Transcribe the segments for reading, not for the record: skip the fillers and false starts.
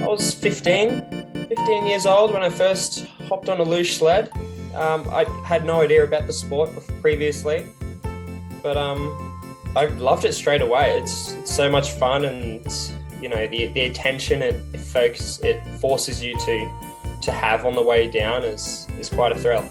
I was 15 years old when I first hopped on a luge sled. I had no idea about the sport previously, but I loved it straight away. It's so much fun, and you know the attention it forces you to have on the way down is quite a thrill.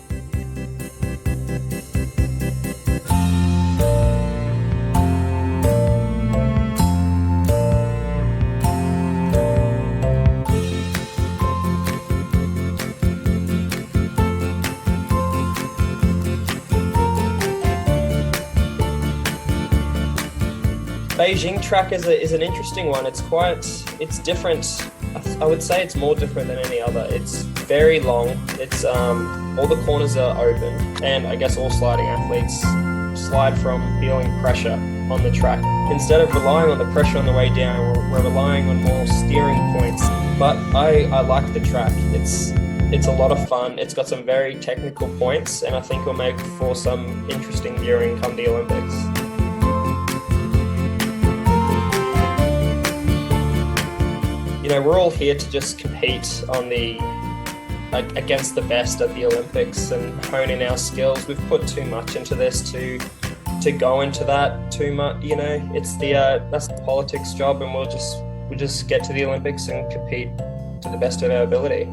Beijing track is an interesting one. It's different. I would say it's more different than any other. It's very long. It's all the corners are open, and I guess all sliding athletes slide from feeling pressure on the track. Instead of relying on the pressure on the way down, we're relying on more steering points. But I like the track. It's a lot of fun. It's got some very technical points, and I think it'll make for some interesting viewing come the Olympics. You know, we're all here to just compete on against the best at the Olympics and hone in our skills. We've put too much into this to go into that too much. You know, it's that's the politics job, and we'll just get to the Olympics and compete to the best of our ability.